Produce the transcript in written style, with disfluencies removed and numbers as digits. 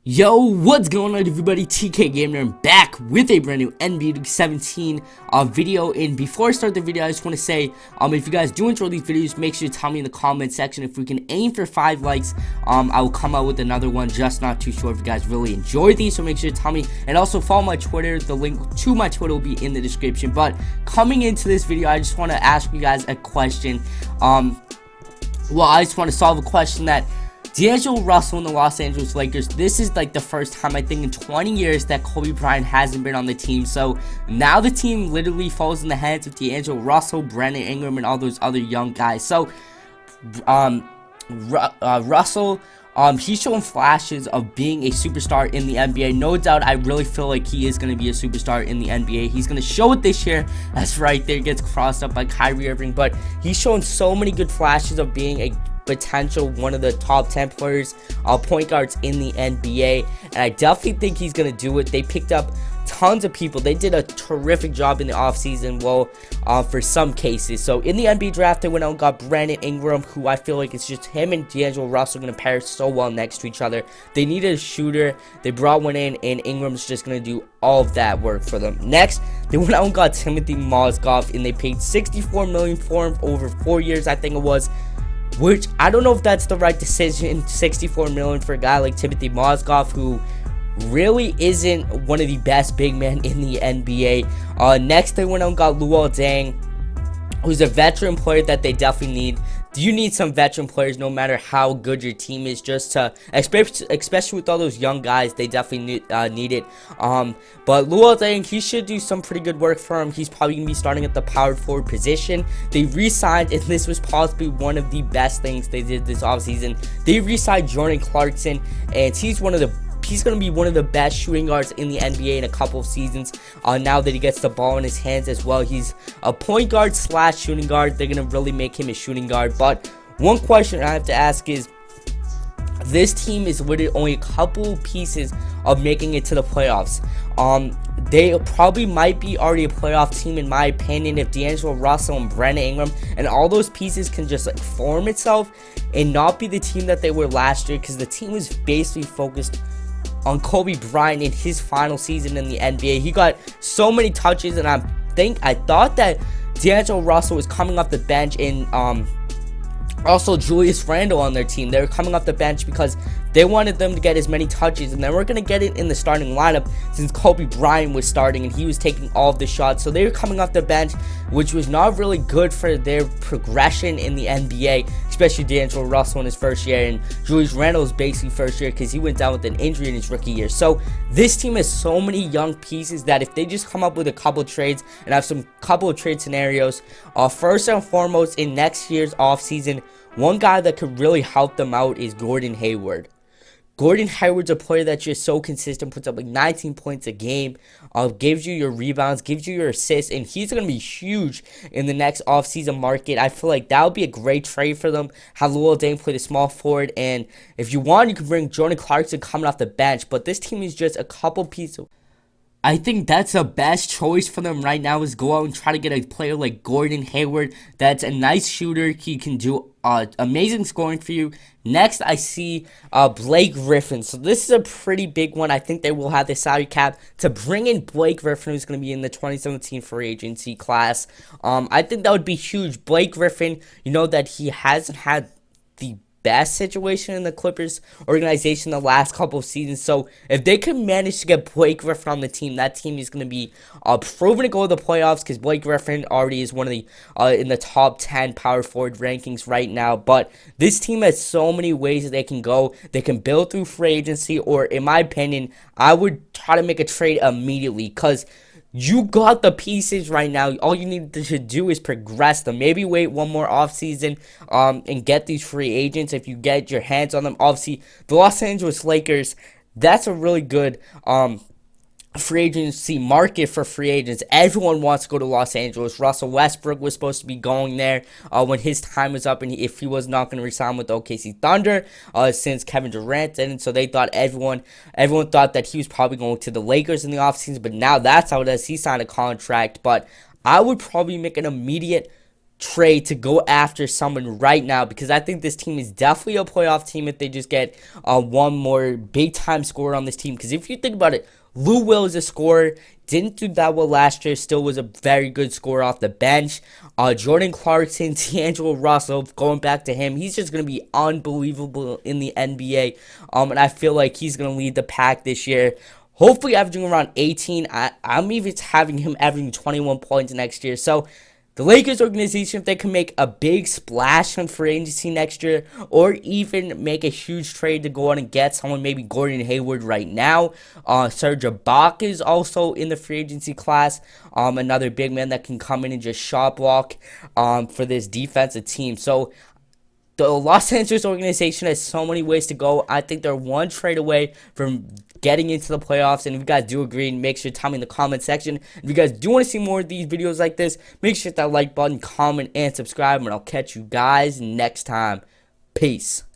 Yo, what's going on everybody? TK Gamer and back with a brand new NBA 17 video. And before I start the video, I just want to say, if you guys do enjoy these videos, make sure to tell me in the comment section. If we can aim for 5 likes, I will come out with another one. Just not too sure if you guys really enjoy these, so make sure to tell me. And also follow my Twitter. The link to my Twitter will be in the description. But coming into this video, I just want to ask you guys a question. I just want to solve a question that D'Angelo Russell and the Los Angeles Lakers, this is like the first time I think in 20 years that Kobe Bryant hasn't been on the team. So now the team literally falls in the hands of D'Angelo Russell, Brandon Ingram, and all those other young guys. So Russell, he's showing flashes of being a superstar in the NBA. No doubt, I really feel like he is going to be a superstar in the NBA. He's going to show it this year. That's right, there gets crossed up by Kyrie Irving. But he's shown so many good flashes of being a potential one of the top 10 players, point guards in the NBA, and I definitely think he's gonna do it. They picked up tons of people. They did a terrific job in the offseason, for some cases. So in the NBA draft, they went out and got Brandon Ingram, who I feel like it's just him and D'Angelo Russell gonna pair so well next to each other. They needed a shooter. They brought one in, and Ingram's just gonna do all of that work for them. Next, they went out and got Timothy Mozgov, and they paid $64 million for him over 4 years, I think it was. Which, I don't know if that's the right decision. $64 million for a guy like Timothy Mozgov, who really isn't one of the best big men in the NBA. Next, they went out and got Luol Deng, who's a veteran player that they definitely need. You need some veteran players no matter how good your team is, just to, especially with all those young guys, they definitely need it. But Luol Deng, he should do some pretty good work for him. He's probably going to be starting at the power forward position. They re-signed, and this was possibly one of the best things they did this offseason. They re-signed Jordan Clarkson, and he's going to be one of the best shooting guards in the NBA in a couple of seasons. Now that he gets the ball in his hands as well, he's a point guard slash shooting guard. They're going to really make him a shooting guard. But one question I have to ask is, this team is literally only a couple pieces of making it to the playoffs. They probably might be already a playoff team in my opinion if D'Angelo Russell and Brandon Ingram and all those pieces can just like form itself and not be the team that they were last year, because the team was basically focused on Kobe Bryant in his final season in the NBA. He got so many touches, and I thought that D'Angelo Russell was coming off the bench, and also Julius Randle on their team. They were coming off the bench because they wanted them to get as many touches, and they weren't going to get it in the starting lineup since Kobe Bryant was starting and he was taking all of the shots. So they were coming off the bench, which was not really good for their progression in the NBA, especially D'Angelo Russell in his first year, and Julius Randle's basically first year because he went down with an injury in his rookie year. So this team has so many young pieces that if they just come up with a couple trades and have some couple of trade scenarios, first and foremost in next year's offseason, one guy that could really help them out is Gordon Hayward. Gordon Hayward's a player that's just so consistent, puts up like 19 points a game, gives you your rebounds, gives you your assists, and he's going to be huge in the next offseason market. I feel like that would be a great trade for them. Have Luol Deng play the small forward, and if you want, you can bring Jordan Clarkson coming off the bench, but this team is just a couple pieces. I think that's the best choice for them right now, is go out and try to get a player like Gordon Hayward that's a nice shooter. He can do amazing scoring for you. Next, I see Blake Griffin. So this is a pretty big one. I think they will have the salary cap to bring in Blake Griffin, who's going to be in the 2017 free agency class. I think that would be huge. Blake Griffin, you know that he hasn't had the best situation in the Clippers organization the last couple of seasons. So if they can manage to get Blake Griffin on the team, that team is going to be proven to go to the playoffs, because Blake Griffin already is one of the in the top 10 power forward rankings right now. But this team has so many ways that they can go. They can build through free agency, or in my opinion, I would try to make a trade immediately, because you got the pieces right now. All you need to do is progress them. Maybe wait one more offseason and get these free agents if you get your hands on them. Obviously, the Los Angeles Lakers, that's a really good free agency market for free agents. Everyone wants to go to Los Angeles. Russell Westbrook was supposed to be going there when his time was up, and if he was not going to resign with the OKC Thunder since Kevin Durant didn't. So they thought everyone thought that he was probably going to the Lakers in the offseason, but now that's how it is. He signed a contract. But I would probably make an immediate trade to go after someone right now, because I think this team is definitely a playoff team if they just get one more big time scorer on this team. Because if you think about it, Lou Will is a scorer, didn't do that well last year, still was a very good scorer off the bench. Jordan Clarkson, D'Angelo Russell, going back to him, he's just going to be unbelievable in the NBA, and I feel like he's going to lead the pack this year. Hopefully averaging around 18. I'm even having him averaging 21 points next year. So the Lakers organization, if they can make a big splash on free agency next year, or even make a huge trade to go on and get someone, maybe Gordon Hayward right now. Serge Ibaka is also in the free agency class. Another big man that can come in and just shot block for this defensive team. So the Los Angeles organization has so many ways to go. I think they're one trade away from getting into the playoffs. And if you guys do agree, make sure to tell me in the comment section. If you guys do want to see more of these videos like this, make sure to hit that like button, comment, and subscribe. And I'll catch you guys next time. Peace.